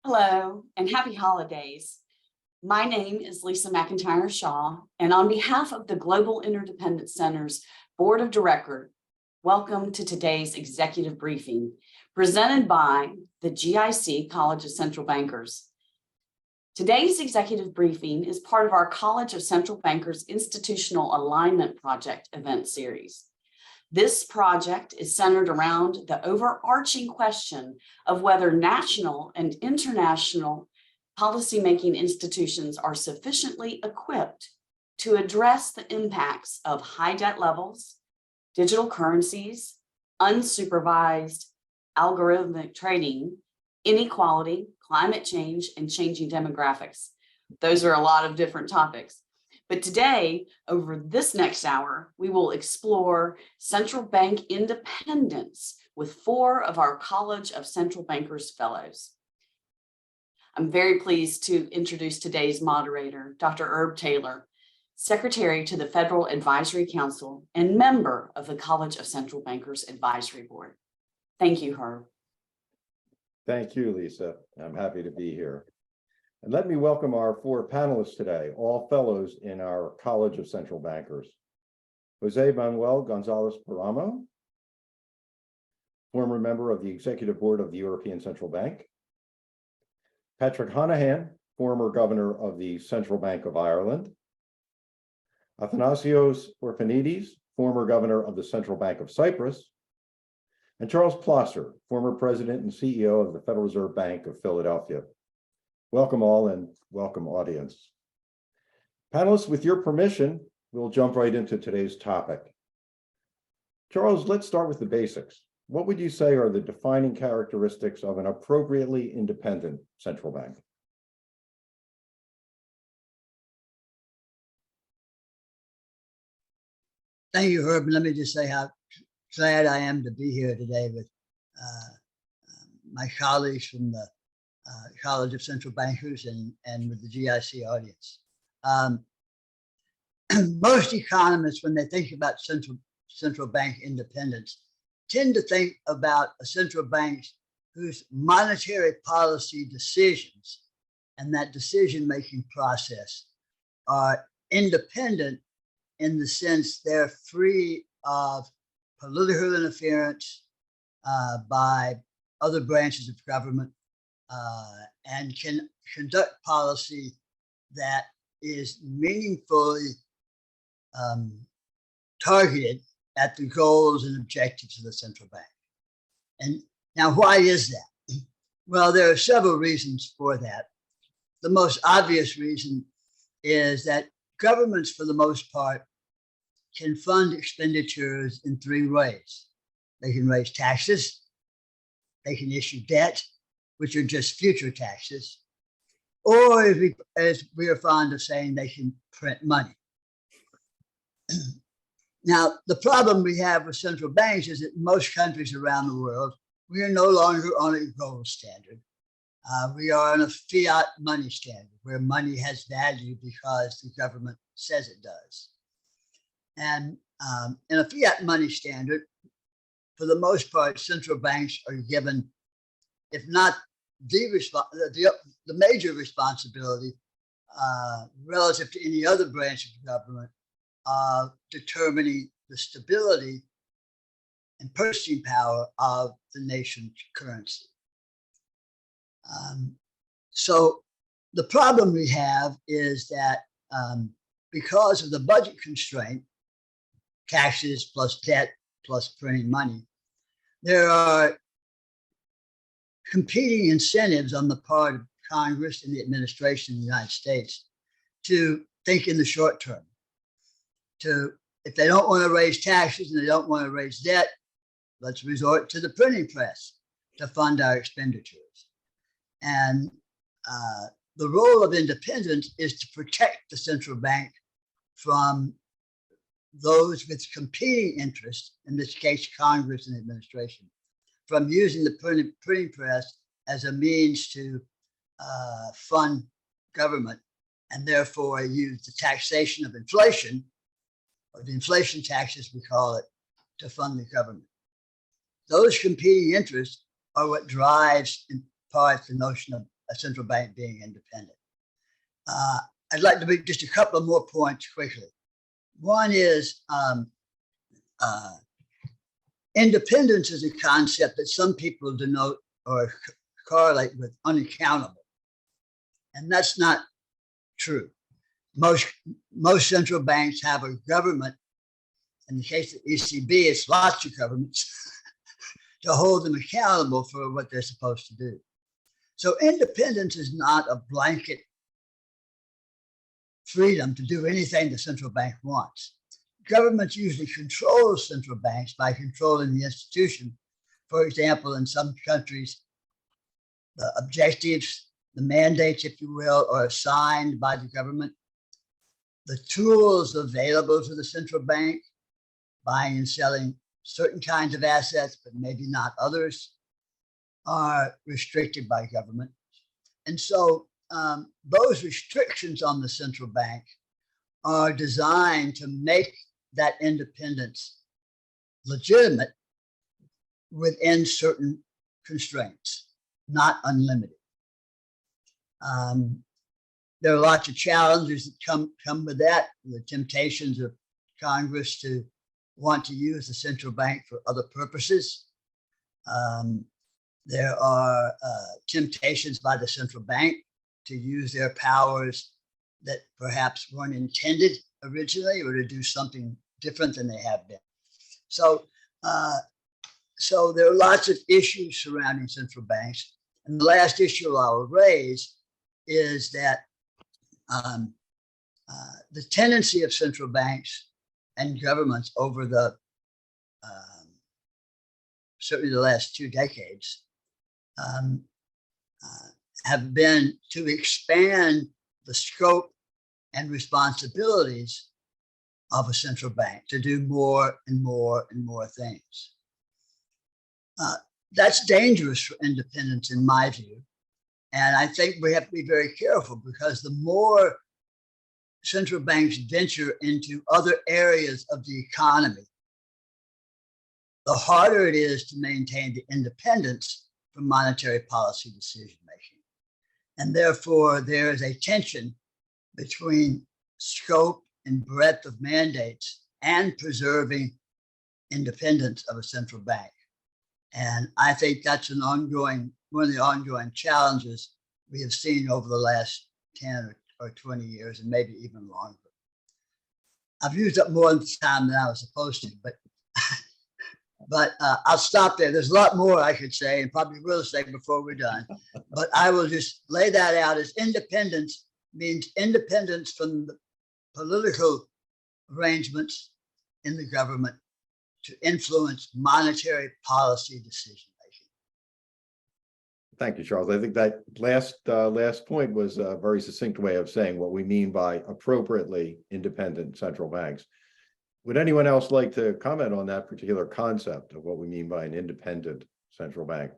Hello and happy holidays. My name is Lisa McIntyre Shaw, and on behalf of the Global Interdependence Center's Board of Directors, welcome to today's executive briefing presented by the GIC College of Central Bankers. Today's executive briefing is part of our College of Central Bankers Institutional Alignment Project event series. This project is centered around the overarching question of whether national and international policymaking institutions are sufficiently equipped to address the impacts of high debt levels, digital currencies, unsupervised algorithmic trading, inequality, climate change, and changing demographics. Those are a lot of different topics. But today, over this next hour, we will explore central bank independence with 4 of our College of Central Bankers Fellows. I'm very pleased to introduce today's moderator, Dr. Herb Taylor, Secretary to the Federal Advisory Council and member of the College of Central Bankers Advisory Board. Thank you, Herb. Thank you, Lisa. I'm happy to be here. And let me welcome our 4 panelists today, all fellows in our College of Central Bankers. José Manuel González-Páramo, former member of the Executive Board of the European Central Bank. Patrick Honohan, former governor of the Central Bank of Ireland. Athanasios Orphanides, former governor of the Central Bank of Cyprus. And Charles Plosser, former president and CEO of the Federal Reserve Bank of Philadelphia. Welcome all and welcome audience. Panelists, with your permission, we'll jump right into today's topic. Charles, let's start with the basics. What would you say are the defining characteristics of an appropriately independent central bank? Thank you, Herb. Let me just say how glad I am to be here today with my colleagues from the College of Central Bankers and with the GIC audience. Most economists, when they think about central bank independence, tend to think about a central bank whose monetary policy decisions and that decision-making process are independent in the sense they're free of political interference by other branches of government, and can conduct policy that is meaningfully targeted at the goals and objectives of the central bank. And now, why is that? Well, there are several reasons for that. The most obvious reason is that governments, for the most part, can fund expenditures in 3 ways. They can raise taxes, they can issue debt, which are just future taxes, or as we are fond of saying, they can print money. Now, the problem we have with central banks is that in most countries around the world, we are no longer on a gold standard. We are on a fiat money standard, where money has value because the government says it does. And in a fiat money standard, for the most part, central banks are given, if not the major responsibility relative to any other branch of government, determining the stability and purchasing power of the nation's currency. So the problem we have is that because of the budget constraint, taxes plus debt plus printing money, there are competing incentives on the part of Congress and the administration in the United States to think in the short term. If they don't want to raise taxes and they don't want to raise debt, let's resort to the printing press to fund our expenditures. And the role of independence is to protect the central bank from those with competing interests, in this case, Congress and administration, from using the printing press as a means to fund government, and therefore use the taxation of inflation, or the inflation taxes we call it, to fund the government. Those competing interests are what drives, in part, the notion of a central bank being independent. I'd like to make just a couple of more points quickly. One is independence is a concept that some people denote or correlate with unaccountable. And that's not true. Most central banks have a government. In the case of ECB, it's lots of governments to hold them accountable for what they're supposed to do. So independence is not a blanket freedom to do anything the central bank wants. Governments usually control central banks by controlling the institution. For example, in some countries, the objectives, the mandates, if you will, are assigned by the government. The tools available to the central bank, buying and selling certain kinds of assets, but maybe not others, are restricted by government. And so those restrictions on the central bank are designed to make that independence legitimate within certain constraints, not unlimited. There are lots of challenges that come with that, the temptations of Congress to want to use the central bank for other purposes. There are temptations by the central bank to use their powers that perhaps weren't intended originally, or to do something different than they have been. So there are lots of issues surrounding central banks. And the last issue I'll raise is that the tendency of central banks and governments over the certainly the last 2 decades have been to expand the scope and responsibilities of a central bank to do more and more and more things. That's dangerous for independence, in my view. And I think we have to be very careful, because the more central banks venture into other areas of the economy, the harder it is to maintain the independence from monetary policy decision making. And therefore, there is a tension between scope and breadth of mandates and preserving independence of a central bank. And I think that's one of the ongoing challenges we have seen over the last 10 or 20 years, and maybe even longer. I've used up more time than I was supposed to, but I'll stop there. There's a lot more I could say, and probably will say before we're done. But I will just lay that out as independence means independence from the political arrangements in the government to influence monetary policy decision making. Thank you, Charles. I think that last point was a very succinct way of saying what we mean by appropriately independent central banks. Would anyone else like to comment on that particular concept of what we mean by an independent central bank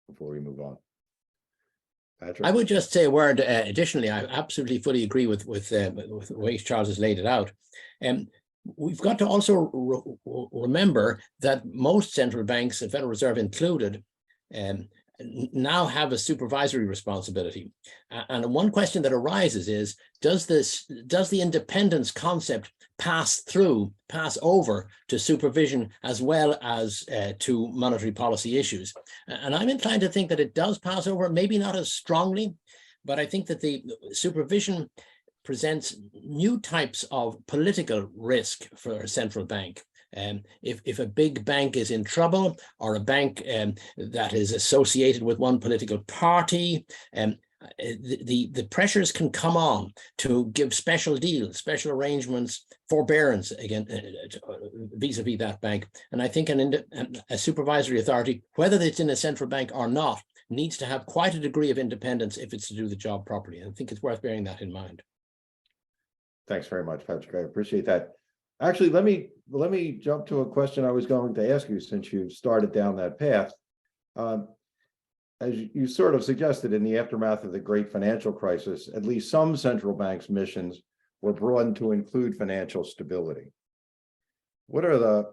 before we move on? Patrick? I would just say a word additionally. I absolutely fully agree with the way Charles has laid it out. We've got to also remember that most central banks, the Federal Reserve included, now have a supervisory responsibility. And one question that arises is, does the independence concept pass over to supervision as well as to monetary policy issues? And I'm inclined to think that it does pass over, maybe not as strongly, but I think that the supervision presents new types of political risk for a central bank. If a big bank is in trouble, or a bank that is associated with one political party, the pressures can come on to give special deals, special arrangements, forbearance again vis-a-vis that bank. And I think a supervisory authority, whether it's in a central bank or not, needs to have quite a degree of independence if it's to do the job properly. And I think it's worth bearing that in mind. Thanks very much, Patrick. I appreciate that. Actually, let me jump to a question I was going to ask you, since you started down that path. As you sort of suggested, in the aftermath of the great financial crisis, at least some central banks' missions were broadened to include financial stability. What are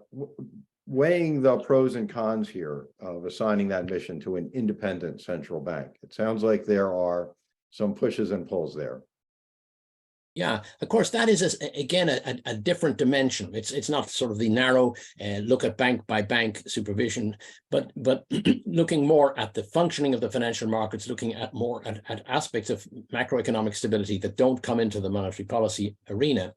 weighing the pros and cons here of assigning that mission to an independent central bank. It sounds like there are some pushes and pulls there. Yeah, of course, that is, again, a different dimension. It's not sort of the narrow look at bank by bank supervision, but looking more at the functioning of the financial markets, looking at more at aspects of macroeconomic stability that don't come into the monetary policy arena.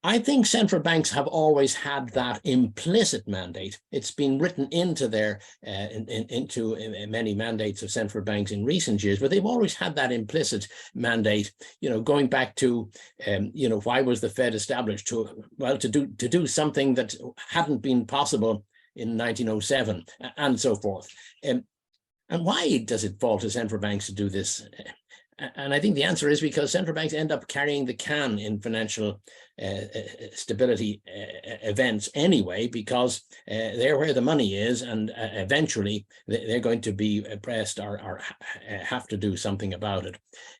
I think central banks have always had that implicit mandate. It's been written into their into many mandates of central banks in recent years, but they've always had that implicit mandate. You know, going back to you know, why was the Fed established? To do something that hadn't been possible in 1907 and so forth. And why does it fall to central banks to do this? And I think the answer is because central banks end up carrying the can in financial stability events anyway, because they're where the money is, and eventually they're going to be pressed or have to do something about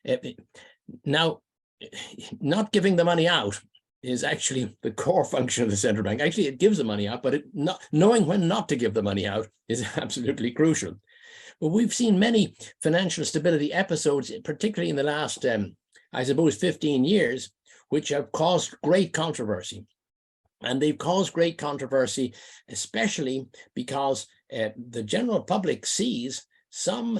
it. Now, not giving the money out is actually the core function of the central bank. Actually, it gives the money out, but knowing when not to give the money out is absolutely crucial. Well, we've seen many financial stability episodes, particularly in the last, I suppose, 15 years, which have caused great controversy. And they've caused great controversy, especially because the general public sees some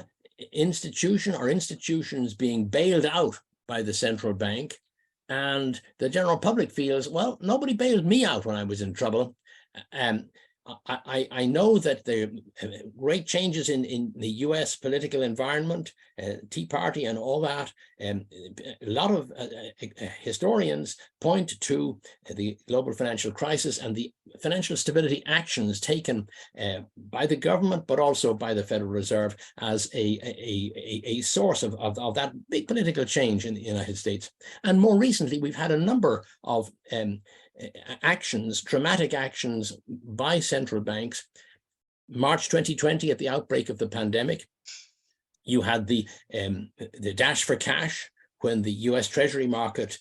institution or institutions being bailed out by the central bank. And the general public feels, well, nobody bailed me out when I was in trouble. I know that the great changes in the US political environment, Tea Party and all that, a lot of historians point to the global financial crisis and the financial stability actions taken by the government, but also by the Federal Reserve as a source of that big political change in the United States. And more recently, we've had a number of actions, dramatic actions by central banks. March 2020, at the outbreak of the pandemic, you had the dash for cash, when the US Treasury market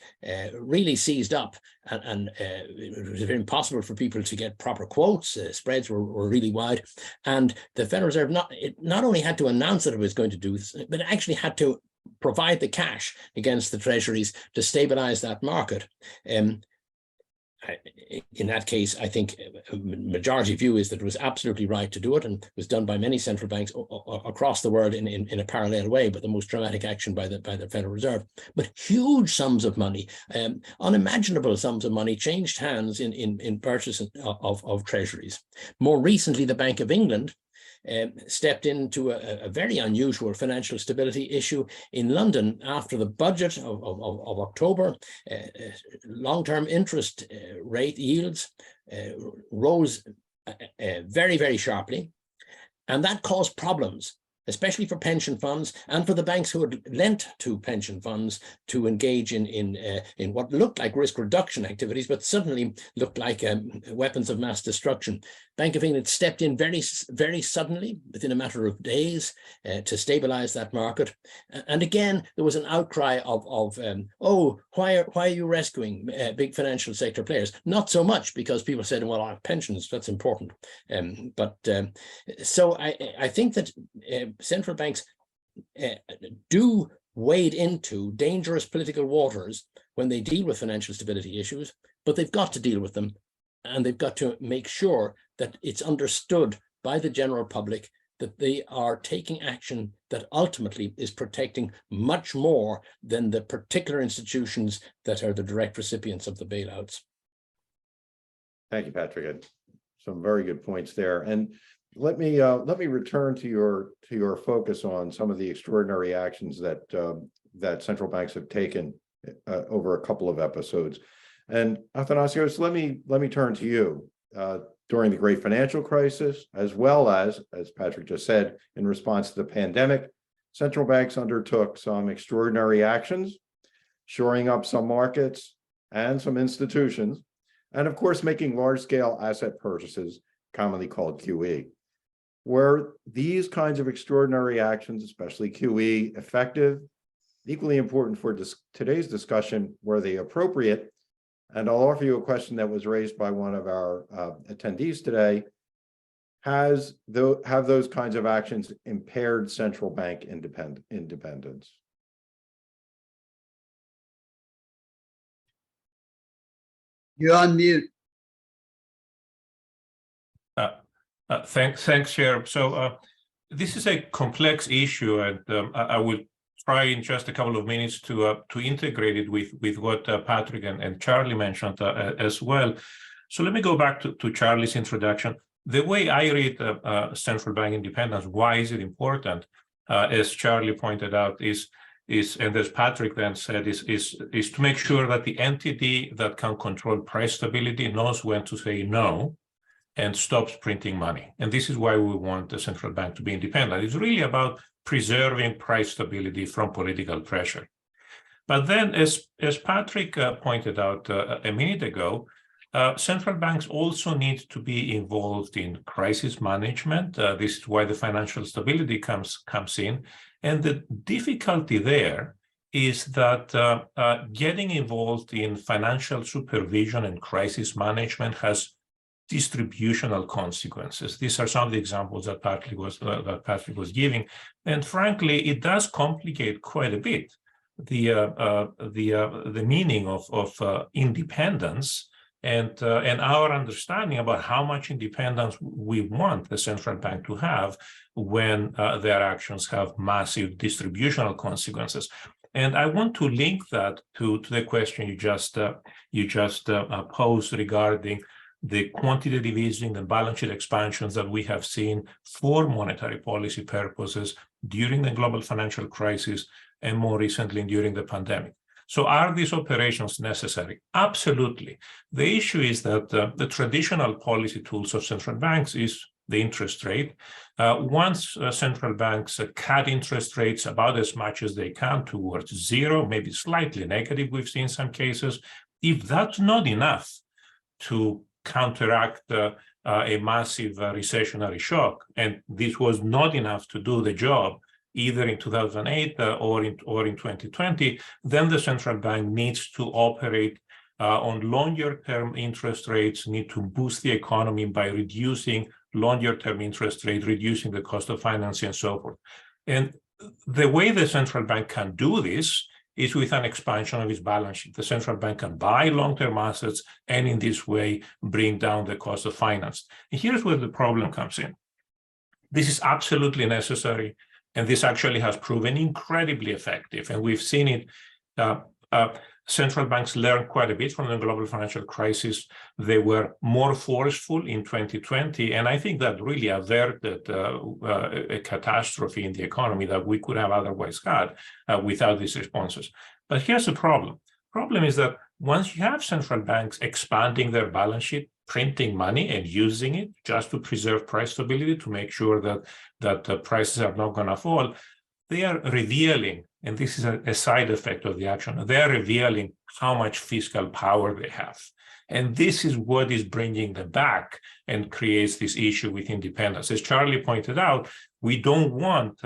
really seized up, and it was impossible for people to get proper quotes. Spreads were really wide, and the Federal Reserve not only had to announce that it was going to do this, but it actually had to provide the cash against the treasuries to stabilize that market. In that case, I think a majority view is that it was absolutely right to do it, and it was done by many central banks across the world in a parallel way, but the most dramatic action by the Federal Reserve. But huge sums of money, unimaginable sums of money, changed hands in purchase of treasuries. More recently, the Bank of England stepped into a very unusual financial stability issue in London after the budget of October. Long-term interest rate yields rose very, very sharply, and that caused problems, especially for pension funds and for the banks who had lent to pension funds to engage in what looked like risk reduction activities, but suddenly looked like weapons of mass destruction. Bank of England stepped in very, very suddenly, within a matter of days, to stabilize that market. And again, there was an outcry of oh, why are you rescuing big financial sector players? Not so much because people said, well, our pensions, that's important. So I think that central banks do wade into dangerous political waters when they deal with financial stability issues, but they've got to deal with them, and they've got to make sure that it's understood by the general public that they are taking action that ultimately is protecting much more than the particular institutions that are the direct recipients of the bailouts. Thank you, Patrick. Some very good points there. And let me return to your focus on some of the extraordinary actions that central banks have taken over a couple of episodes. And Athanasios, let me turn to you. During the great financial crisis, as well as Patrick just said, in response to the pandemic, central banks undertook some extraordinary actions, shoring up some markets and some institutions, and of course, making large-scale asset purchases, commonly called QE. Were these kinds of extraordinary actions, especially QE, effective? Equally important for today's discussion, were they appropriate? And I'll offer you a question that was raised by one of our attendees today. have those kinds of actions impaired central bank independence? You're on mute. Thanks, Chair. So this is a complex issue, and I will try in just a couple of minutes to integrate it with what Patrick and Charlie mentioned as well. So let me go back to Charlie's introduction. The way I read central bank independence, why is it important? As Charlie pointed out, is and as Patrick then said, is to make sure that the entity that can control price stability knows when to say no and stops printing money. And this is why we want the central bank to be independent. It's really about preserving price stability from political pressure. But then, as Patrick pointed out a minute ago, central banks also need to be involved in crisis management. This is why the financial stability comes in. And the difficulty there is that getting involved in financial supervision and crisis management has distributional consequences. These are some of the examples that Patrick was giving, and frankly, it does complicate quite a bit the meaning of independence and our understanding about how much independence we want the central bank to have when their actions have massive distributional consequences. And I want to link that to the question you just posed regarding the quantitative easing and balance sheet expansions that we have seen for monetary policy purposes during the global financial crisis and more recently during the pandemic. So are these operations necessary? Absolutely. The issue is that the traditional policy tools of central banks is the interest rate. Once central banks cut interest rates about as much as they can towards zero, maybe slightly negative, we've seen some cases. If that's not enough to counteract a massive recessionary shock, and this was not enough to do the job either in 2008 or in 2020, then the central bank needs to operate on longer-term interest rates, need to boost the economy by reducing longer-term interest rate, reducing the cost of financing, and so forth. And the way the central bank can do this is with an expansion of its balance sheet. The central bank can buy long-term assets and in this way bring down the cost of finance. And here's where the problem comes in. This is absolutely necessary, and this actually has proven incredibly effective. And we've seen it. Central banks learned quite a bit from the global financial crisis. They were more forceful in 2020, and I think that really averted a catastrophe in the economy that we could have otherwise had without these responses. But here's the problem. Problem is that once you have central banks expanding their balance sheet, printing money and using it just to preserve price stability, to make sure that the prices are not going to fall, they are revealing, and this is a side effect of the action, they are revealing how much fiscal power they have. And this is what is bringing them back and creates this issue with independence. As Charlie pointed out, we don't want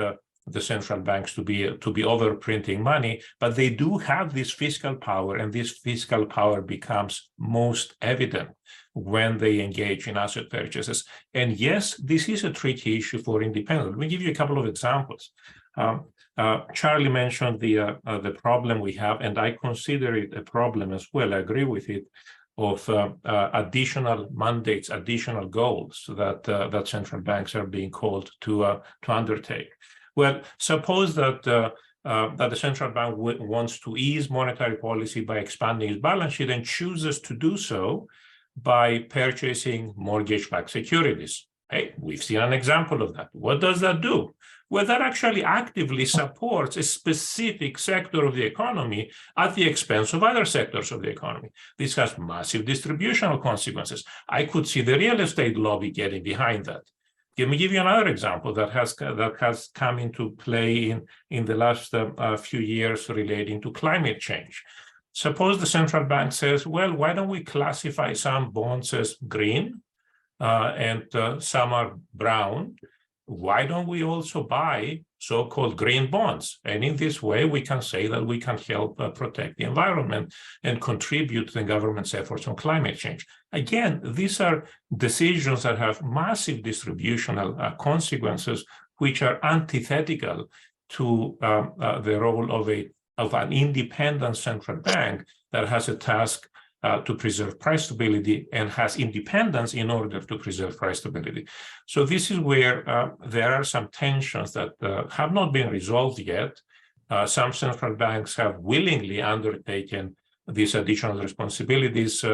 the central banks to be overprinting money, but they do have this fiscal power, and this fiscal power becomes most evident when they engage in asset purchases. And yes, this is a tricky issue for independence. Let me give you a couple of examples. Charlie mentioned the problem we have, and I consider it a problem as well. I agree with it, of additional mandates, additional goals that central banks are being called to undertake. Well, suppose that the central bank wants to ease monetary policy by expanding its balance sheet and chooses to do so by purchasing mortgage-backed securities. Hey, we've seen an example of that. What does that do? Well, that actually actively supports a specific sector of the economy at the expense of other sectors of the economy. This has massive distributional consequences. I could see the real estate lobby getting behind that. Let me give you another example that has come into play in the last few years relating to climate change. Suppose the central bank says, well, why don't we classify some bonds as green and some are brown? Why don't we also buy so-called green bonds. And in this way, we can say that we can help protect the environment and contribute to the government's efforts on climate change. Again, these are decisions that have massive distributional consequences, which are antithetical to the role of an independent central bank that has a task to preserve price stability and has independence in order to preserve price stability. So this is where there are some tensions that have not been resolved yet. Some central banks have willingly undertaken these additional responsibilities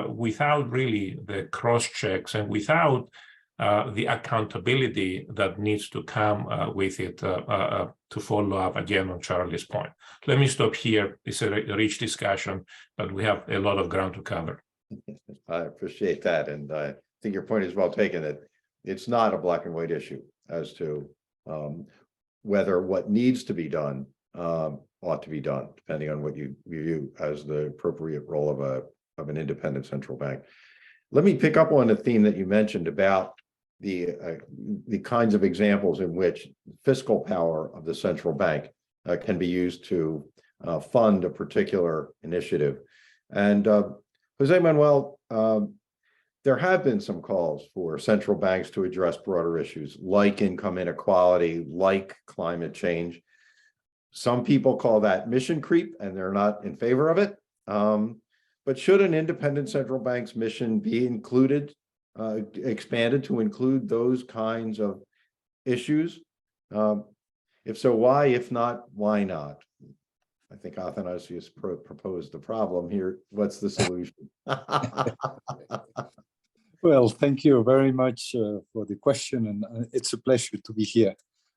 without really the cross-checks and without the accountability that needs to come with it to follow up again on Charlie's point. Let me stop here. It's a rich discussion, but we have a lot of ground to cover. I appreciate that. And I think your point is well taken, that it's not a black and white issue as to whether what needs to be done ought to be done, depending on what you view as the appropriate role of an independent central bank. Let me pick up on the theme that you mentioned about the kinds of examples in which fiscal power of the central bank can be used to fund a particular initiative. And Jose Manuel, there have been some calls for central banks to address broader issues like income inequality, like climate change. Some people call that mission creep, and they're not in favor of it. But should an independent central bank's mission be expanded to include those kinds of issues? If so, why? If not, why not? I think Athanasios proposed the problem here. What's the solution? Well, thank you very much for the question, and it's a pleasure to be here,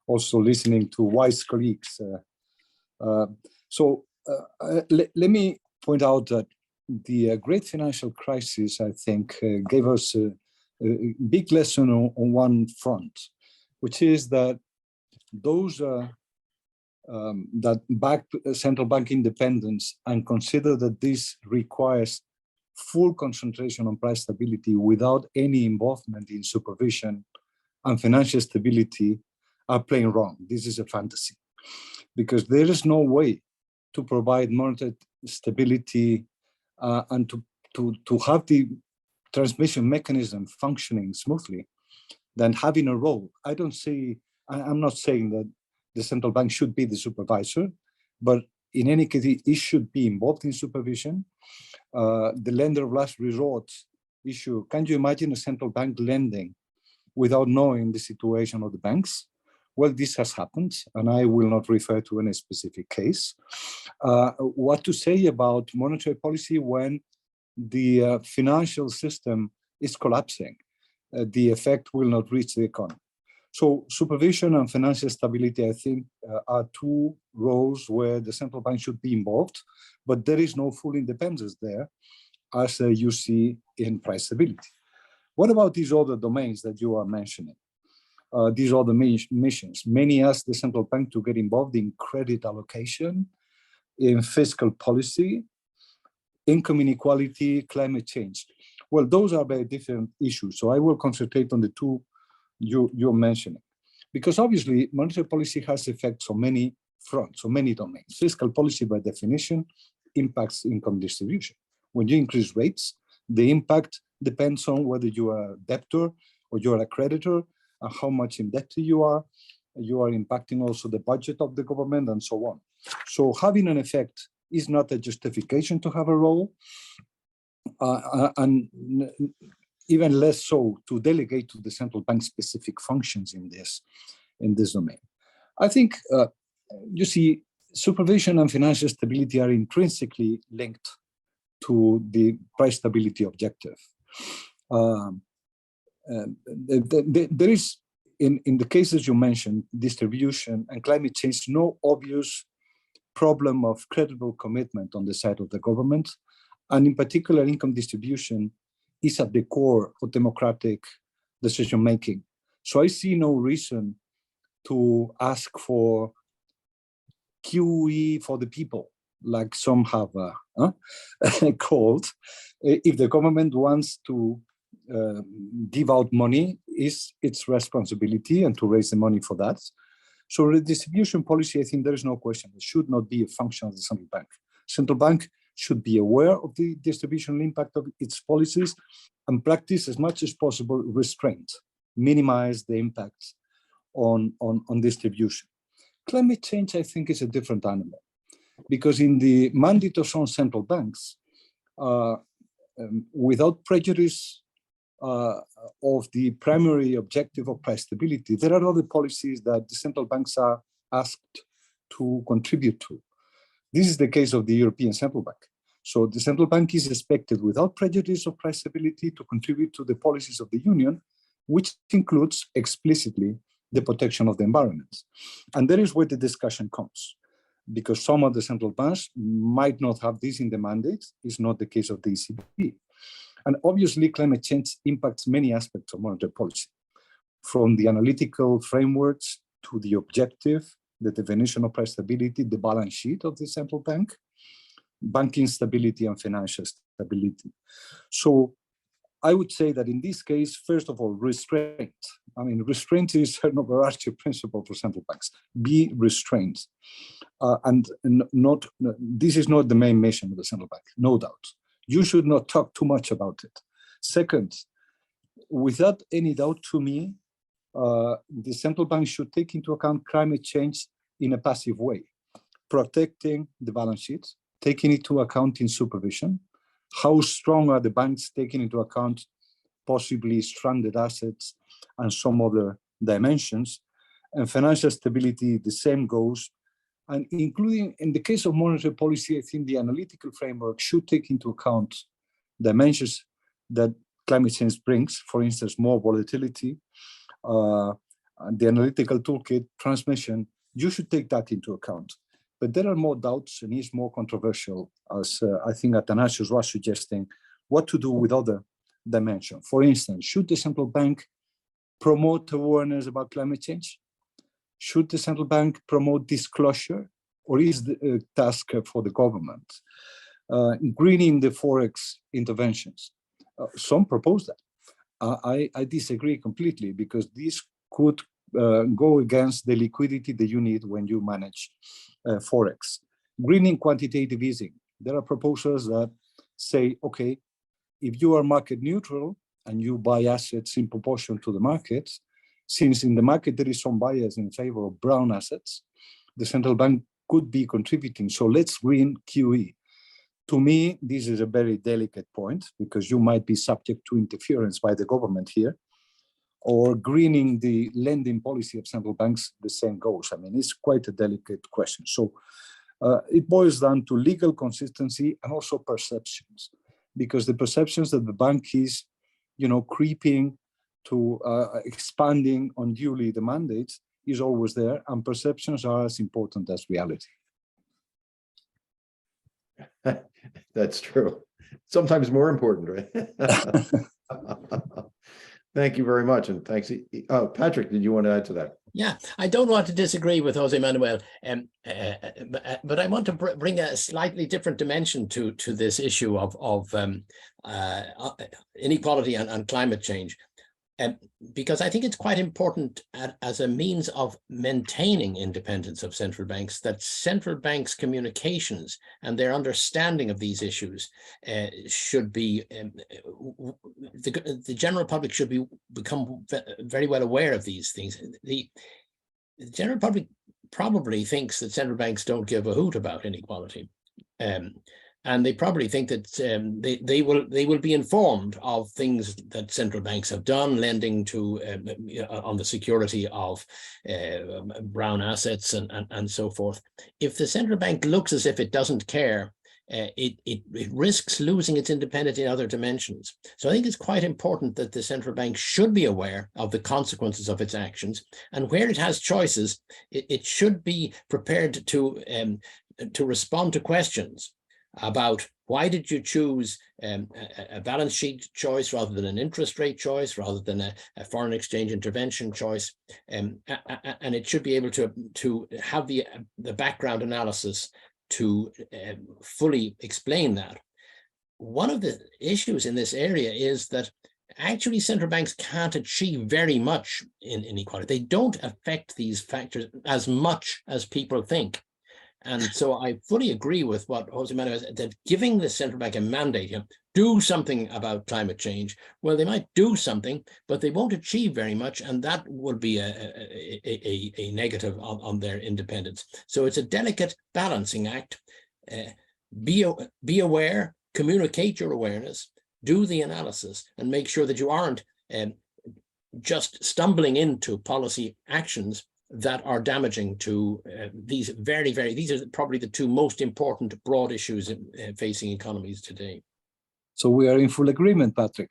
also listening to wise colleagues. Let me point out that the great financial crisis, I think, gave us a big lesson on one front, which is that those that back central bank independence and consider that this requires full concentration on price stability without any involvement in supervision and financial stability are playing wrong. This is a fantasy, because there is no way to provide monetary stability and to have the transmission mechanism functioning smoothly than having a role. I'm not saying that the central bank should be the supervisor, but in any case, it should be involved in supervision. The lender of last resort issue, can you imagine a central bank lending without knowing the situation of the banks? Well, this has happened, and I will not refer to any specific case. What to say about monetary policy when the financial system is collapsing? The effect will not reach the economy. So supervision and financial stability, I think, are two roles where the central bank should be involved, but there is no full independence there, as you see in price stability. What about these other domains that you are mentioning? These are the missions. Many ask the central bank to get involved in credit allocation, in fiscal policy, income inequality, climate change. Well, those are very different issues. So I will concentrate on the two you're mentioning, because obviously monetary policy has effects on many fronts, on many domains. Fiscal policy, by definition, impacts income distribution. When you increase rates, the impact depends on whether you are a debtor or you are a creditor, and how much indebted you are. You are impacting also the budget of the government and so on. So having an effect is not a justification to have a role, and even less so to delegate to the central bank specific functions in this domain. I think, you see, supervision and financial stability are intrinsically linked to the price stability objective. There is, in the cases you mentioned, distribution and climate change, no obvious problem of credible commitment on the side of the government, and in particular, income distribution is at the core of democratic decision-making. So I see no reason to ask for QE for the people, like some have called. If the government wants to give out money, is its responsibility and to raise the money for that. So redistribution policy, I think there is no question. It should not be a function of the central bank. Central bank should be aware of the distributional impact of its policies and practice as much as possible restraint, minimize the impact on distribution. Climate change, I think, is a different animal, because in the mandate of some central banks, without prejudice of the primary objective of price stability, there are other policies that the central banks are asked to contribute to. This is the case of the European Central Bank. So the central bank is expected, without prejudice of price stability, to contribute to the policies of the Union, which includes explicitly the protection of the environment. And that is where the discussion comes, because some of the central banks might not have this in the mandate. It's not the case of the ECB. And obviously, climate change impacts many aspects of monetary policy, from the analytical frameworks to the objective, the definition of price stability, the balance sheet of the central bank, banking stability and financial stability. So I would say that in this case, first of all, restraint. I mean, restraint is an overarching principle for central banks. Be restrained. This is not the main mission of the central bank, no doubt. You should not talk too much about it. Second, without any doubt to me, the central bank should take into account climate change in a passive way, protecting the balance sheet, taking it into account in supervision. How strong are the banks taking into account possibly stranded assets and some other dimensions? And financial stability, the same goes. And including, in the case of monetary policy, I think the analytical framework should take into account dimensions that climate change brings, for instance, more volatility, the analytical toolkit, transmission. You should take that into account. But there are more doubts and it's more controversial, as I think Athanasios was suggesting, what to do with other dimensions. For instance, should the central bank promote awareness about climate change? Should the central bank promote disclosure, or is the task for the government? Greening the forex interventions. Some propose that. I disagree completely, because this could go against the liquidity that you need when you manage forex. Greening quantitative easing. There are proposals that say, okay, if you are market neutral and you buy assets in proportion to the market, since in the market there is some bias in favor of brown assets, the central bank could be contributing. So let's green QE. To me, this is a very delicate point, because you might be subject to interference by the government here. Or greening the lending policy of central banks, the same goes. I mean, it's quite a delicate question. So it boils down to legal consistency and also perceptions, because the perceptions that the bank is, creeping to expanding unduly the mandate is always there, and perceptions are as important as reality. That's true. Sometimes more important, right? Thank you very much, and thanks. Patrick, did you want to add to that? Yeah, I don't want to disagree with Jose Manuel, but I want to bring a slightly different dimension to this issue of inequality and climate change. Because I think it's quite important as a means of maintaining independence of central banks, that central banks' communications and their understanding of these issues should be, the general public should become very well aware of these things. The general public probably thinks that central banks don't give a hoot about inequality. And they probably think that they will be informed of things that central banks have done, lending to on the security of brown assets and so forth. If the central bank looks as if it doesn't care, it risks losing its independence in other dimensions. So I think it's quite important that the central bank should be aware of the consequences of its actions, and where it has choices, it should be prepared to respond to questions about why did you choose a balance sheet choice rather than an interest rate choice, rather than a foreign exchange intervention choice, and it should be able to have the background analysis to fully explain that. One of the issues in this area is that actually central banks can't achieve very much in inequality. They don't affect these factors as much as people think. And so I fully agree with what Jose Manuel said, that giving the central bank a mandate, do something about climate change. Well, they might do something, but they won't achieve very much, and that would be a negative on their independence. So it's a delicate balancing act. Be aware, communicate your awareness, do the analysis, and make sure that you aren't just stumbling into policy actions that are damaging to these these are probably the two most important broad issues facing economies today. So we are in full agreement, Patrick.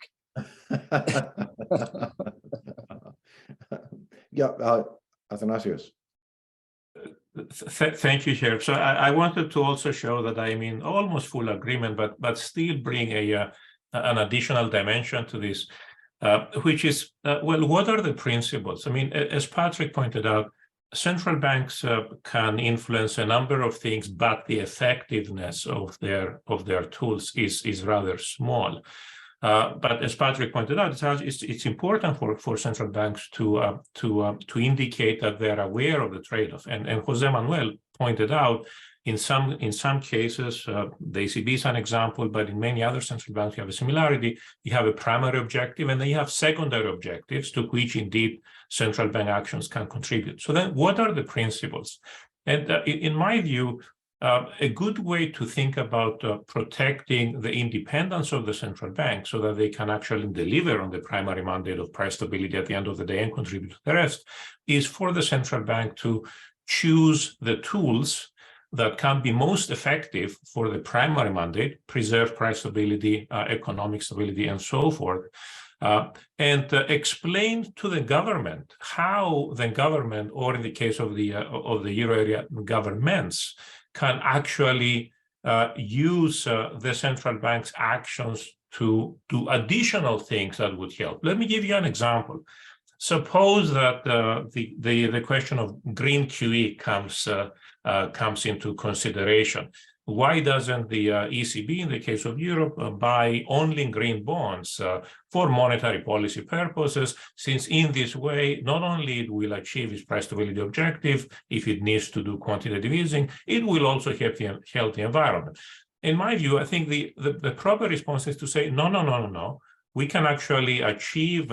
Yeah, Athanasios. Thank you, Chair. So I wanted to also show that I'm in almost full agreement, but still bring an additional dimension to this, which is, well, what are the principles? I mean, as Patrick pointed out, central banks can influence a number of things, but the effectiveness of their tools is rather small. But as Patrick pointed out, it's important for central banks to indicate that they're aware of the trade-off. And Jose Manuel pointed out, in some cases, the ECB is an example, but in many other central banks, you have a similarity. You have a primary objective, and then you have secondary objectives to which indeed central bank actions can contribute. So then, what are the principles? And in my view, a good way to think about protecting the independence of the central bank so that they can actually deliver on the primary mandate of price stability at the end of the day and contribute to the rest is for the central bank to choose the tools that can be most effective for the primary mandate, preserve price stability, economic stability, and so forth, and explain to the government how the government, or in the case of the euro area, governments, can actually use the central bank's actions to do additional things that would help. Let me give you an example. Suppose that the question of green QE comes into consideration. Why doesn't the ECB, in the case of Europe, buy only green bonds for monetary policy purposes, since in this way, not only it will achieve its price stability objective, if it needs to do quantitative easing, it will also help the environment. In my view, I think the proper response is to say, no. We can actually achieve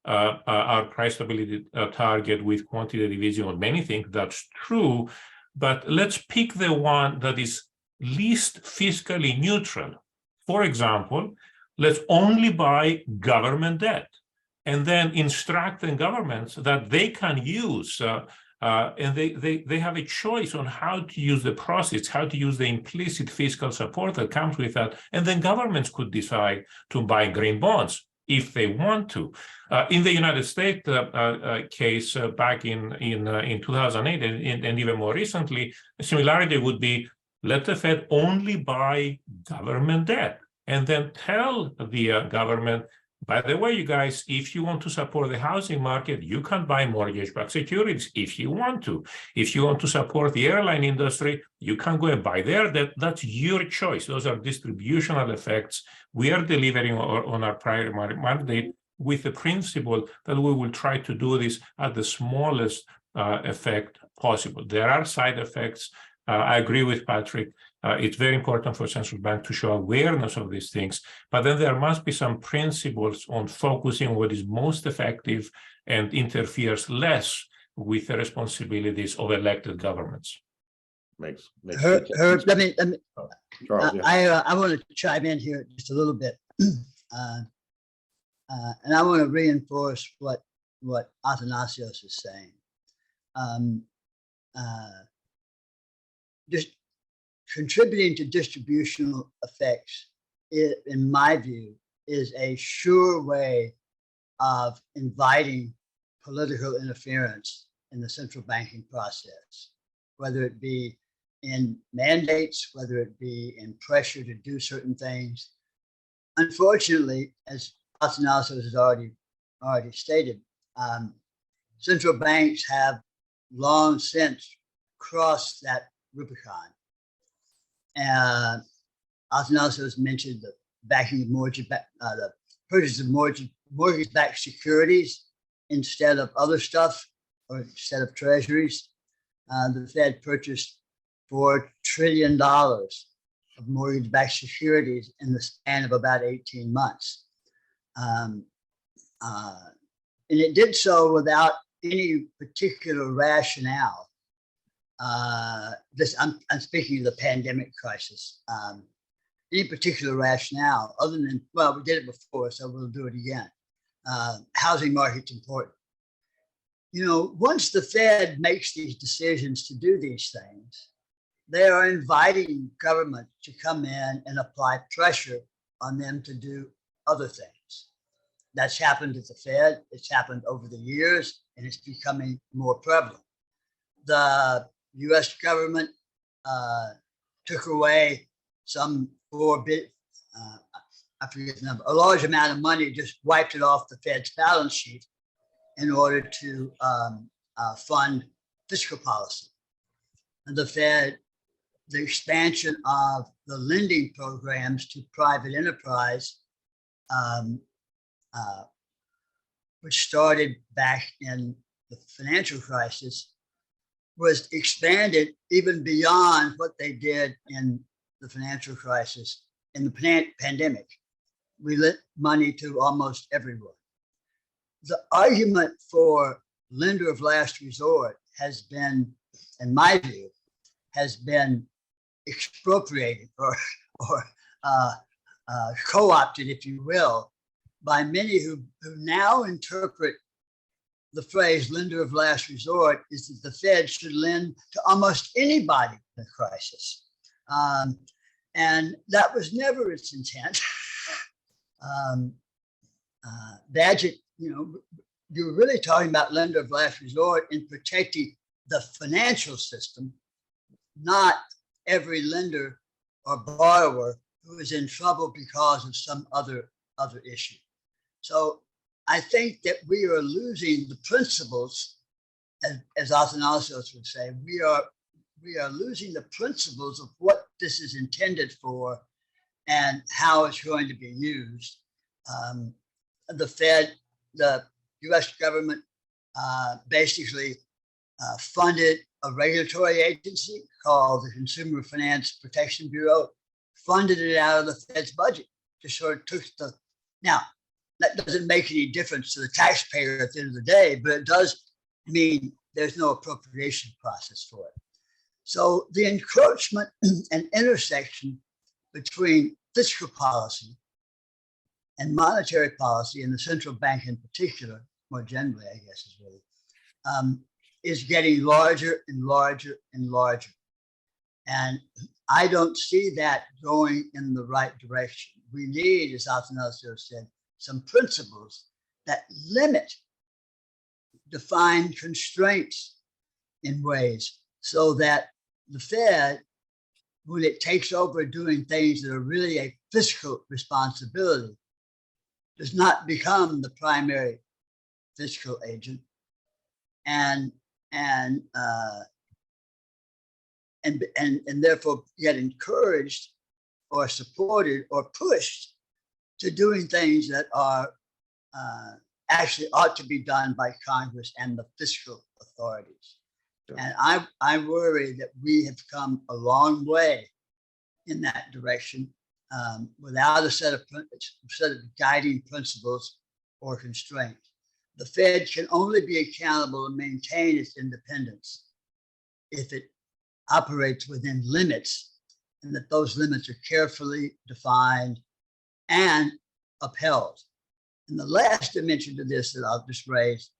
our price stability target with quantitative easing on many things. That's true, but let's pick the one that is least fiscally neutral. For example, let's only buy government debt and then instruct the governments that they can use, and they have a choice on how to use the proceeds, how to use the implicit fiscal support that comes with that, and then governments could decide to buy green bonds if they want to. In the United States case back in 2008 and even more recently, a similarity would be, let the Fed only buy government debt and then tell the government, by the way, you guys, if you want to support the housing market, you can buy mortgage-backed securities if you want to. If you want to support the airline industry, you can go and buy their debt. That's your choice. Those are distributional effects. We are delivering on our primary mandate with the principle that we will try to do this at the smallest effect possible. There are side effects. I agree with Patrick. It's very important for central bank to show awareness of these things, but then there must be some principles on focusing on what is most effective and interferes less with the responsibilities of elected governments. Makes Herb, let me Charles, yeah. I want to chime in here just a little bit, and I want to reinforce what Athanasios is saying. Just contributing to distributional effects, in my view, is a sure way of inviting political interference in the central banking process, whether it be in mandates, whether it be in pressure to do certain things. Unfortunately, as Athanasios has already stated, central banks have long since crossed that Rubicon. Athanasios mentioned the backing of mortgage, the purchase of mortgage-backed securities instead of other stuff, or instead of treasuries. The Fed purchased $4 trillion of mortgage-backed securities in the span of about 18 months. And it did so without any particular rationale. I'm speaking of the pandemic crisis. Any particular rationale other than, well, we did it before, so we'll do it again. Housing market's important. You know, once the Fed makes these decisions to do these things, they are inviting government to come in and apply pressure on them to do other things. That's happened at the Fed. It's happened over the years, and it's becoming more prevalent. The U.S. government took away some I forget the number, a large amount of money, just wiped it off the Fed's balance sheet in order to fund fiscal policy. And the Fed, the expansion of the lending programs to private enterprise, which started back in the financial crisis, was expanded even beyond what they did in the financial crisis. In the pandemic, we lent money to almost everyone. The argument for lender of last resort has been, in my view, has been expropriated or co-opted, if you will, by many who now interpret the phrase lender of last resort is that the Fed should lend to almost anybody in a crisis. And that was never its intent. Badgett, you know, you're really talking about lender of last resort in protecting the financial system, not every lender or borrower who is in trouble because of some other issue. So I think that we are losing the principles, as Athanasios would say, we are losing the principles of what this is intended for and how it's going to be used. The Fed, the US government basically funded a regulatory agency called the Consumer Finance Protection Bureau, funded it out of the Fed's budget, just sort of took the, now, that doesn't make any difference to the taxpayer at the end of the day, but it does mean there's no appropriation process for it. So the encroachment and intersection between fiscal policy and monetary policy, and the central bank in particular, more generally, I guess is really, is getting larger and larger and larger. And I don't see that going in the right direction. We need, as Athanasios said, some principles that limit, define constraints in ways so that the Fed, when it takes over doing things that are really a fiscal responsibility, does not become the primary fiscal agent, and therefore get encouraged or supported or pushed to doing things that are actually ought to be done by Congress and the fiscal authorities. Sure. And I worry that we have come a long way in that direction without a set of guiding principles or constraints. The Fed can only be accountable and maintain its independence if it operates within limits, and that those limits are carefully defined and upheld. And the last dimension to this that I'll just raise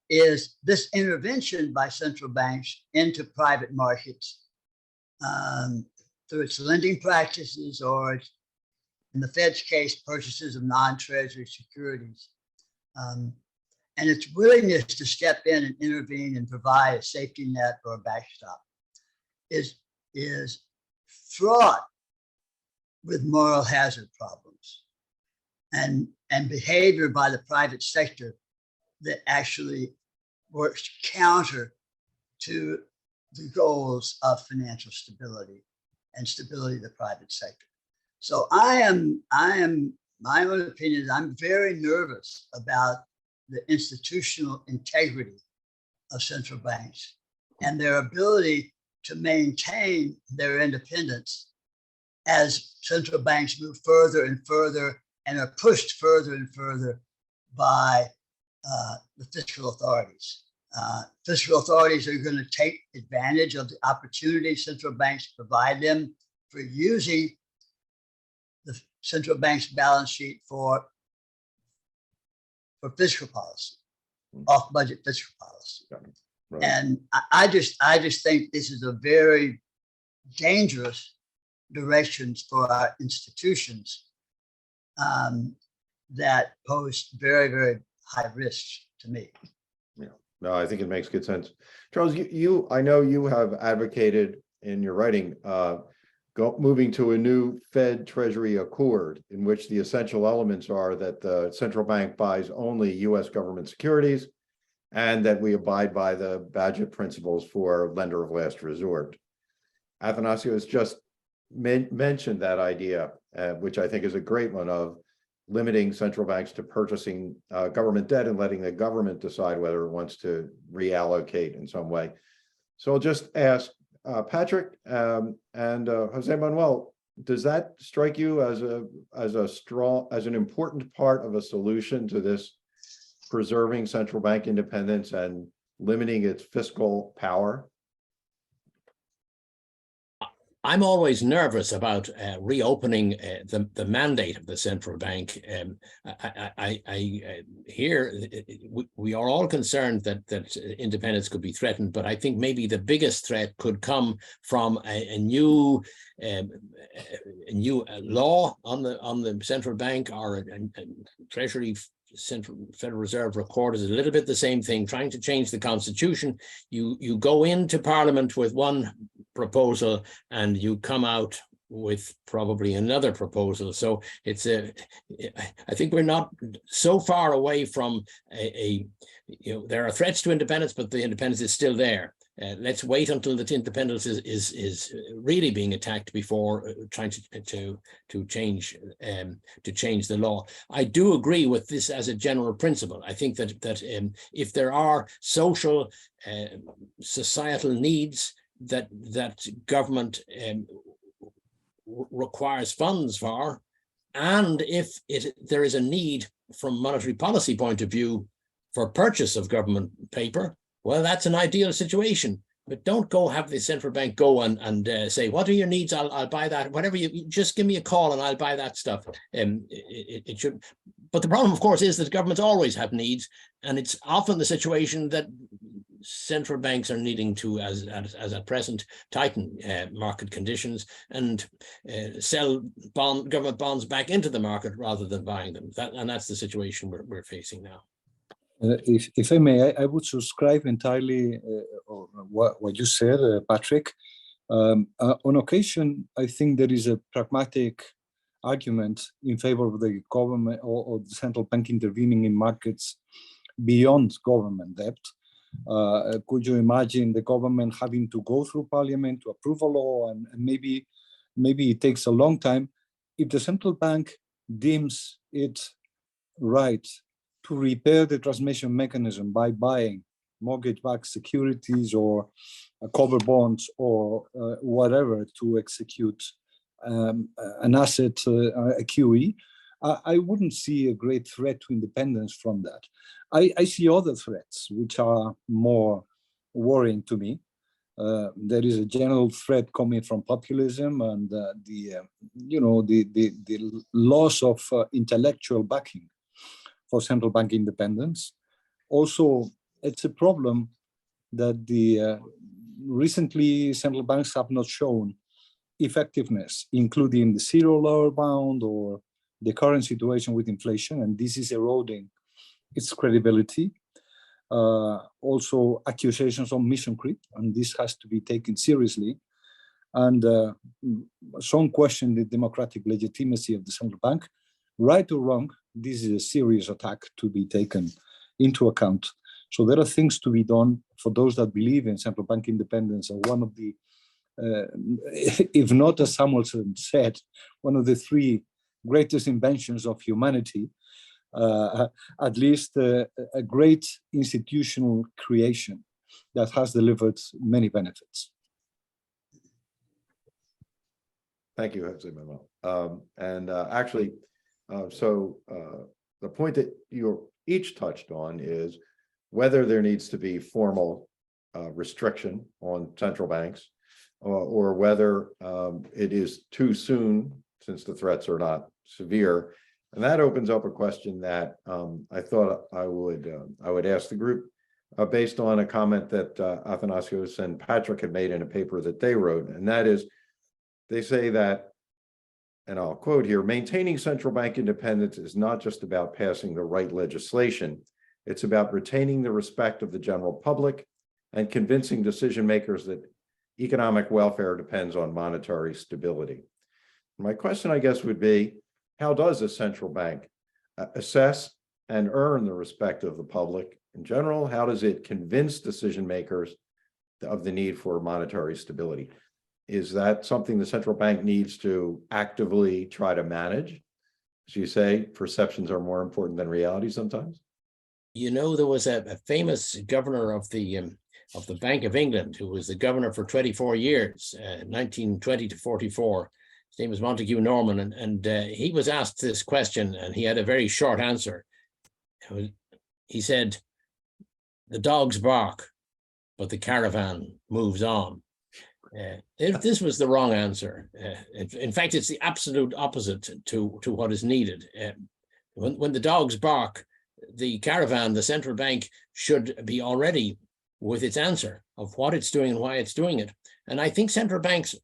is this intervention by central banks into private markets through its lending practices, or in the Fed's case, purchases of non-treasury securities. And its willingness to step in and intervene and provide a safety net or a backstop is fraught with moral hazard problems and behavior by the private sector that actually works counter to the goals of financial stability and stability of the private sector. So I am my own opinion is I'm very nervous about the institutional integrity of central banks and their ability to maintain their independence as central banks move further and further and are pushed further and further by the fiscal authorities. Fiscal authorities are going to take advantage of the opportunity central banks provide them for using the central bank's balance sheet for fiscal policy, off-budget fiscal policy. Right. And I just think this is a very dangerous directions for our institutions that pose very, very high risks to me. Yeah, no, I think it makes good sense. Charles, I know you have advocated in your writing moving to a new Fed Treasury Accord in which the essential elements are that the central bank buys only U.S. government securities and that we abide by the Bagehot principles for lender of last resort. Athanasios just mentioned that idea, which I think is a great one, of limiting central banks to purchasing government debt and letting the government decide whether it wants to reallocate in some way. So I'll just ask Patrick and Jose Manuel, does that strike you as an important part of a solution to this preserving central bank independence and limiting its fiscal power? I'm always nervous about reopening the mandate of the central bank. I hear we are all concerned that independence could be threatened, but I think maybe the biggest threat could come from a new law on the central bank, or a Treasury Federal Reserve record is a little bit the same thing, trying to change the constitution. You go into Parliament with one proposal and you come out with probably another proposal. So it's I think we're not so far away from there are threats to independence, but the independence is still there. Let's wait until the independence is really being attacked before trying to change the law. I do agree with this as a general principle. I think that if there are social societal needs that government requires funds for, and if there is a need from monetary policy point of view for purchase of government paper, well, that's an ideal situation. But don't go have the central bank go and say, what are your needs? I'll buy that. Whatever you just give me a call and I'll buy that stuff. It should. But the problem, of course, is that governments always have needs, and it's often the situation that central banks are needing to, as at present, tighten market conditions and sell government bonds back into the market rather than buying them. And that's the situation we're facing now. If I may, I would subscribe entirely what you said, Patrick. On occasion, I think there is a pragmatic argument in favor of the government or the central bank intervening in markets beyond government debt. Could you imagine the government having to go through Parliament to approve a law, and maybe it takes a long time? If the central bank deems it right to repair the transmission mechanism by buying mortgage-backed securities or cover bonds or whatever to execute an asset, a QE, I wouldn't see a great threat to independence from that. I see other threats which are more worrying to me. There is a general threat coming from populism and the loss of intellectual backing for central bank independence. Also, it's a problem that recently central banks have not shown effectiveness, including the zero-lower bound or the current situation with inflation, and this is eroding its credibility. Also, accusations of mission creep, and this has to be taken seriously. And some question the democratic legitimacy of the central bank. Right or wrong, this is a serious attack to be taken into account. So there are things to be done for those that believe in central bank independence. And one of the, if not as Samuelson said, one of the three greatest inventions of humanity, at least a great institutional creation that has delivered many benefits. Thank you, Jose Manuel. The point that you each touched on is whether there needs to be formal restriction on central banks, or whether it is too soon since the threats are not severe. And that opens up a question that I thought I would ask the group based on a comment that Athanasios and Patrick had made in a paper that they wrote, and that is, they say that, and I'll quote here, maintaining central bank independence is not just about passing the right legislation, it's about retaining the respect of the general public and convincing decision makers that economic welfare depends on monetary stability. My question, I guess, would be, how does a central bank assess and earn the respect of the public in general? How does it convince decision makers of the need for monetary stability? Is that something the central bank needs to actively try to manage? As you say, perceptions are more important than reality sometimes. You know, there was a famous governor of the Bank of England who was the governor for 24 years, 1920 to 44. His name was Montague Norman, and he was asked this question, and he had a very short answer. He said, "The dogs bark, but the caravan moves on." This was the wrong answer. In fact, it's the absolute opposite to what is needed. When the dogs bark, the caravan, the central bank, should be already with its answer of what it's doing and why it's doing it. And I think central banks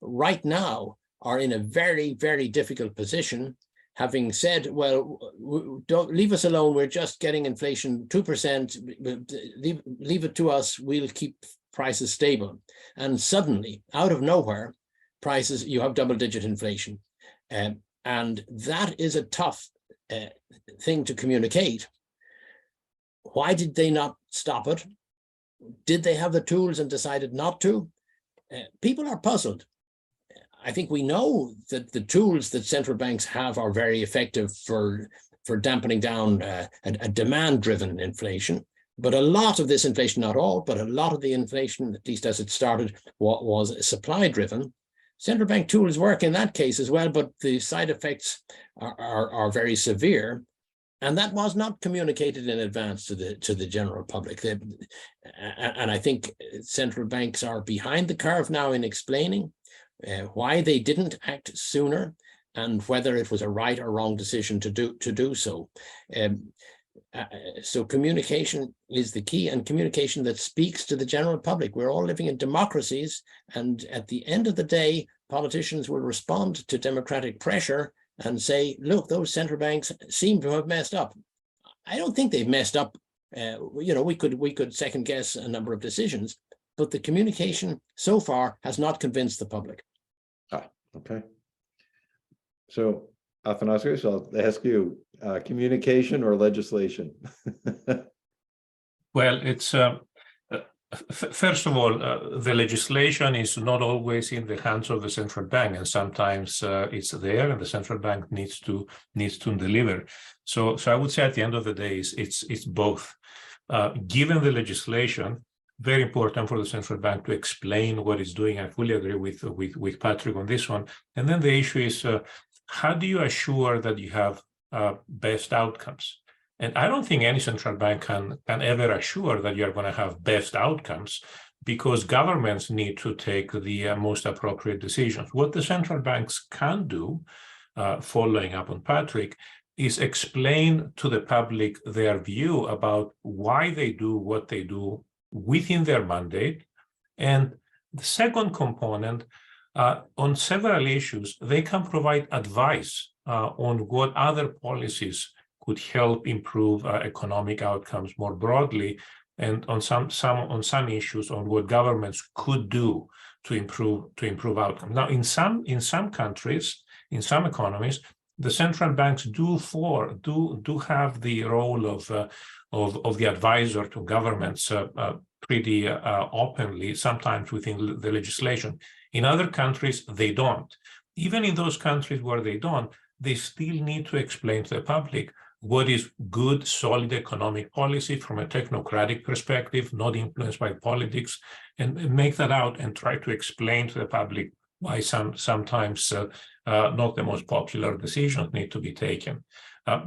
right now are in a very, very difficult position, having said, well, don't leave us alone, we're just getting inflation 2%, leave it to us, we'll keep prices stable. And suddenly, out of nowhere, prices, you have double-digit inflation. And that is a tough thing to communicate. Why did they not stop it? Did they have the tools and decided not to? People are puzzled. I think we know that the tools that central banks have are very effective for dampening down a demand-driven inflation. But a lot of this inflation, not all, but a lot of the inflation, at least as it started, was supply-driven. Central bank tools work in that case as well, but the side effects are very severe. And that was not communicated in advance to the general public. And I think central banks are behind the curve now in explaining why they didn't act sooner and whether it was a right or wrong decision to do so. So communication is the key, and communication that speaks to the general public. We're all living in democracies, and at the end of the day, politicians will respond to democratic pressure and say, look, those central banks seem to have messed up. I don't think they've messed up. We could second guess a number of decisions, but the communication so far has not convinced the public. Okay. So, Athanasios, I'll ask you, communication or legislation? Well, it's first of all, the legislation is not always in the hands of the central bank, and sometimes it's there, and the central bank needs to deliver. So I would say at the end of the day, it's both. Given the legislation, very important for the central bank to explain what it's doing. I fully agree with Patrick on this one. And then the issue is, how do you assure that you have best outcomes? And I don't think any central bank can ever assure that you're going to have best outcomes, because governments need to take the most appropriate decisions. What the central banks can do, following up on Patrick, is explain to the public their view about why they do what they do within their mandate. And the second component, on several issues, they can provide advice on what other policies could help improve economic outcomes more broadly, and on some issues on what governments could do to improve outcomes. Now, in some countries, in some economies, the central banks do have the role of the advisor to governments pretty openly, sometimes within the legislation. In other countries, they don't. Even in those countries where they don't, they still need to explain to the public what is good, solid economic policy from a technocratic perspective, not influenced by politics, and make that out and try to explain to the public why sometimes not the most popular decisions need to be taken.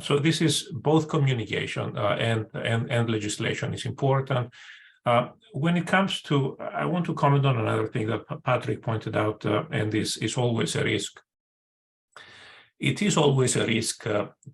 So this is both communication and legislation is important. When it comes to, I want to comment on another thing that Patrick pointed out, and this is always a risk. It is always a risk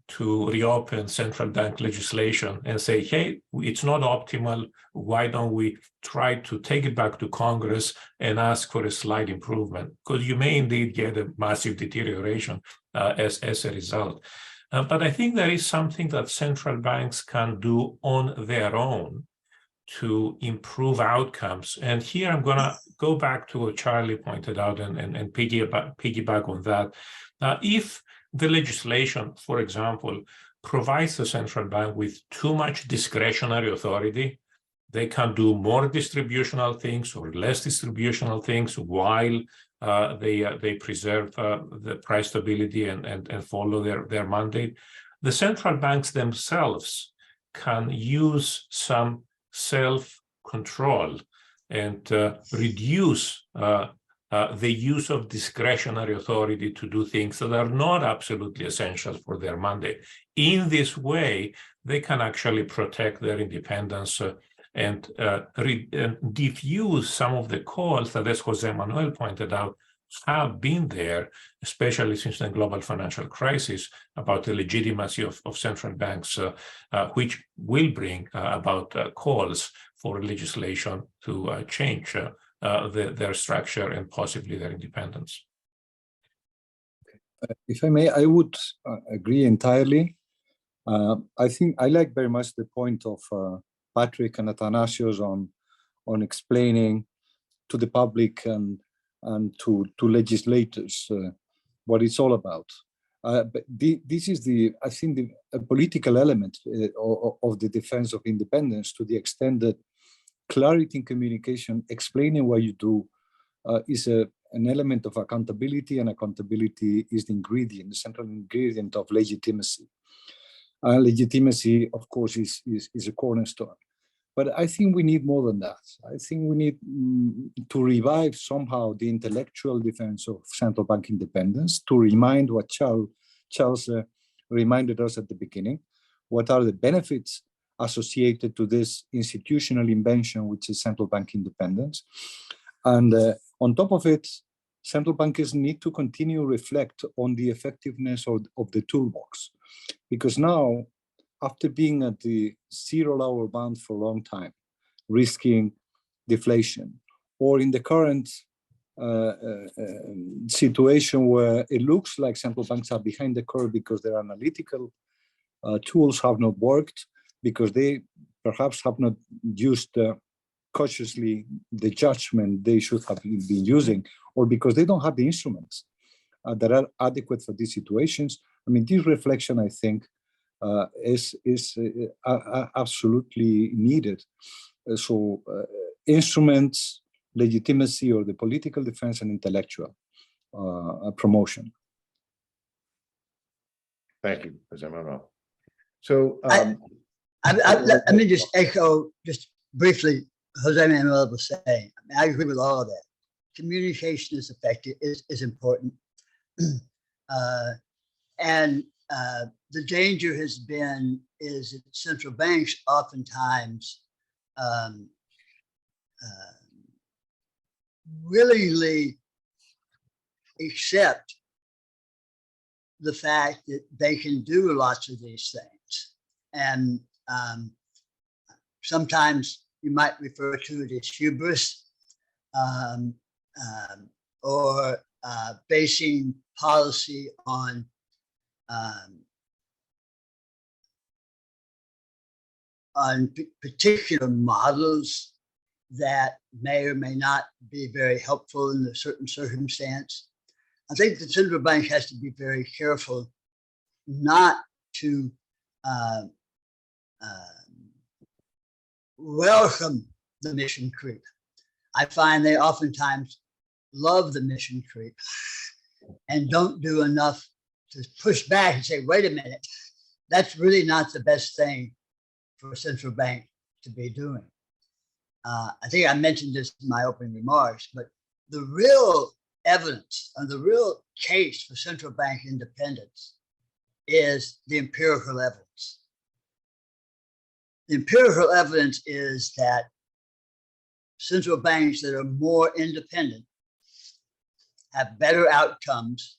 to reopen central bank legislation and say, hey, it's not optimal. Why don't we try to take it back to Congress and ask for a slight improvement? Because you may indeed get a massive deterioration as a result. But I think there is something that central banks can do on their own to improve outcomes. And here I'm going to go back to what Charlie pointed out and piggyback on that. If the legislation, for example, provides the central bank with too much discretionary authority, they can do more distributional things or less distributional things while they preserve the price stability and follow their mandate. The central banks themselves can use some self-control and reduce the use of discretionary authority to do things that are not absolutely essential for their mandate. In this way, they can actually protect their independence and diffuse some of the calls that, as Jose Manuel pointed out, have been there, especially since the global financial crisis, about the legitimacy of central banks, which will bring about calls for legislation to change their structure and possibly their independence. If I may, I would agree entirely. I think I like very much the point of Patrick and Athanasios on explaining to the public and to legislators what it's all about. But this is I think a political element of the defense of independence, to the extent that clarity in communication, explaining what you do, is an element of accountability, and accountability is the central ingredient of legitimacy. Legitimacy, of course, is a cornerstone. But I think we need more than that. I think we need to revive somehow the intellectual defense of central bank independence, to remind what Charles reminded us at the beginning. What are the benefits associated to this institutional invention, which is central bank independence? And on top of it, central bankers need to continue to reflect on the effectiveness of the toolbox. Because now, after being at the zero-hour bound for a long time, risking deflation, or in the current situation where it looks like central banks are behind the curve because their analytical tools have not worked, because they perhaps have not used cautiously the judgment they should have been using, or because they don't have the instruments that are adequate for these situations. I mean, this reflection, I think, is absolutely needed. So instruments, legitimacy, or the political defense, and intellectual promotion. Thank you, Jose Manuel. So let me just echo just briefly Jose Manuel was saying. I mean, I agree with all of that. Communication is effective, is important. And the danger has been is that central banks oftentimes willingly accept the fact that they can do lots of these things. And sometimes you might refer to it as hubris, or basing policy on particular models that may or may not be very helpful in a certain circumstance. I think the central bank has to be very careful not to welcome the mission creep. I find they oftentimes love the mission creep and don't do enough to push back and say, wait a minute, that's really not the best thing for a central bank to be doing. I think I mentioned this in my opening remarks, but the real evidence and the real case for central bank independence is the empirical evidence. The empirical evidence is that central banks that are more independent have better outcomes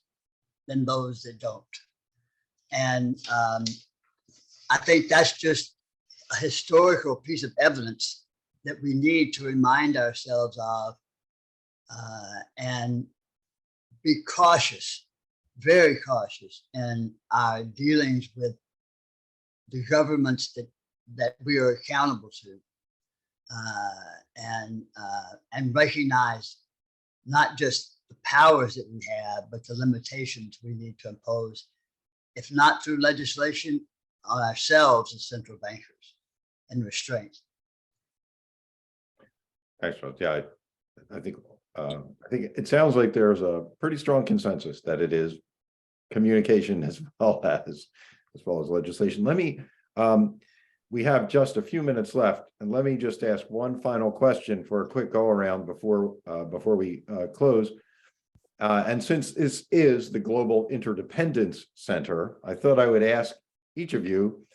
than those that don't. And I think that's just a historical piece of evidence that we need to remind ourselves of and be cautious, very cautious in our dealings with the governments that we are accountable to, and recognize not just the powers that we have, but the limitations we need to impose, if not through legislation, on ourselves as central bankers and restraint. Excellent. Yeah, I think it sounds like there's a pretty strong consensus that it is communication as well as legislation. Let me, we have just a few minutes left, and let me just ask one final question for a quick go around before we close. And since this is the Global Interdependence Center, I thought I would ask each of you,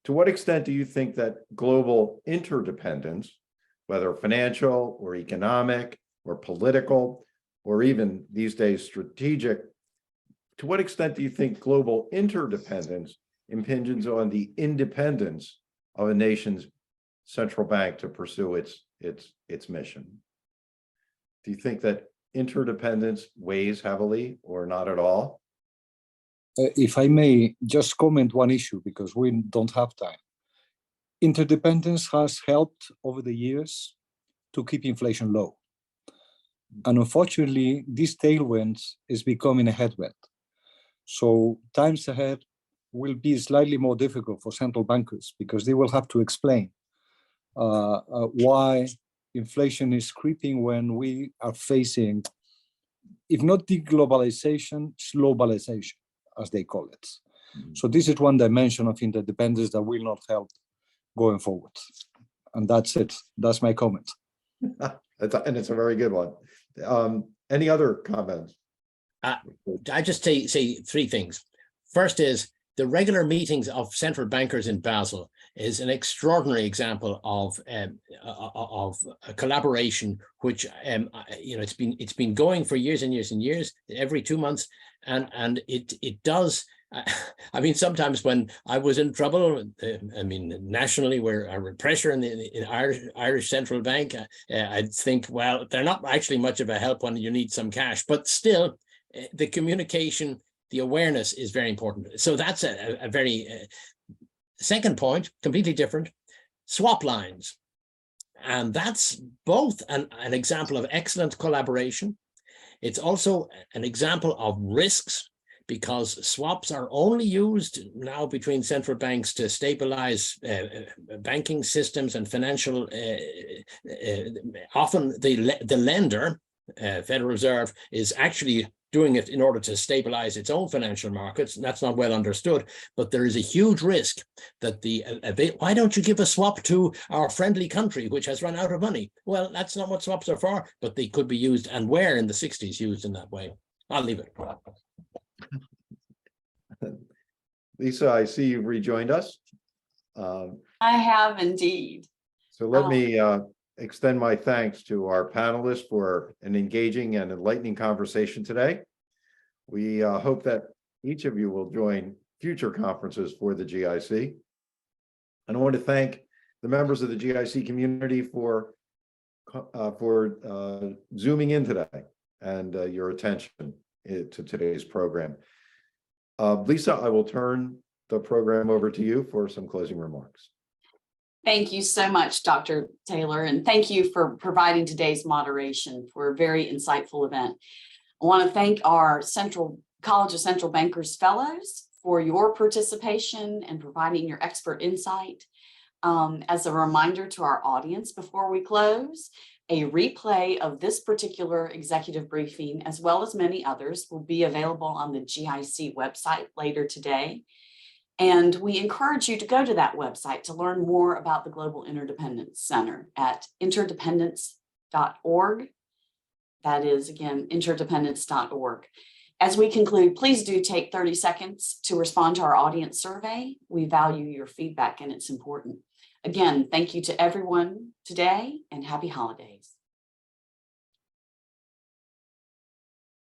to what extent do you think that global interdependence, whether financial or economic or political, or even these days strategic, to what extent do you think global interdependence impinges on the independence of a nation's central bank to pursue its mission? Do you think that interdependence weighs heavily or not at all? If I may just comment one issue, because we don't have time. Interdependence has helped over the years to keep inflation low. And unfortunately, this tailwind is becoming a headwind. So times ahead will be slightly more difficult for central bankers, because they will have to explain why inflation is creeping when we are facing, if not deglobalization, globalization, as they call it. Mm-hmm. So this is one dimension of interdependence that will not help going forward. And that's it. That's my comment. And it's a very good one. Any other comments? I just say three things. First is the regular meetings of central bankers in Basel is an extraordinary example of a collaboration, which it's been going for years and years and years, every 2 months, and it does. I mean, sometimes when I was in trouble, nationally, where I had pressure in the Irish Central Bank, I'd think, well, they're not actually much of a help when you need some cash, but still, the communication, the awareness is very important. So that's a very second point, completely different, swap lines. And that's both an example of excellent collaboration. It's also an example of risks, because swaps are only used now between central banks to stabilize banking systems and financial, often the lender, Federal Reserve, is actually doing it in order to stabilize its own financial markets. And that's not well understood, but there is a huge risk that why don't you give a swap to our friendly country, which has run out of money? Well, that's not what swaps are for, but they could be used, and were in the 60s used in that way. I'll leave it. Lisa, I see you've rejoined us. I have indeed. So let me extend my thanks to our panelists for an engaging and enlightening conversation today. We hope that each of you will join future conferences for the GIC. And I want to thank the members of the GIC community for zooming in today and your attention to today's program. Lisa, I will turn the program over to you for some closing remarks. Thank you so much, Dr. Taylor, and thank you for providing today's moderation for a very insightful event. I want to thank our College of Central Bankers Fellows for your participation and providing your expert insight. As a reminder to our audience before we close, A replay of this particular executive briefing, as well as many others, will be available on the GIC website later today. And we encourage you to go to that website to learn more about the Global Interdependence Center at interdependence.org. That is, again, interdependence.org. As we conclude, please do take 30 seconds to respond to our audience survey. We value your feedback and it's important. Again, thank you to everyone today and happy holidays.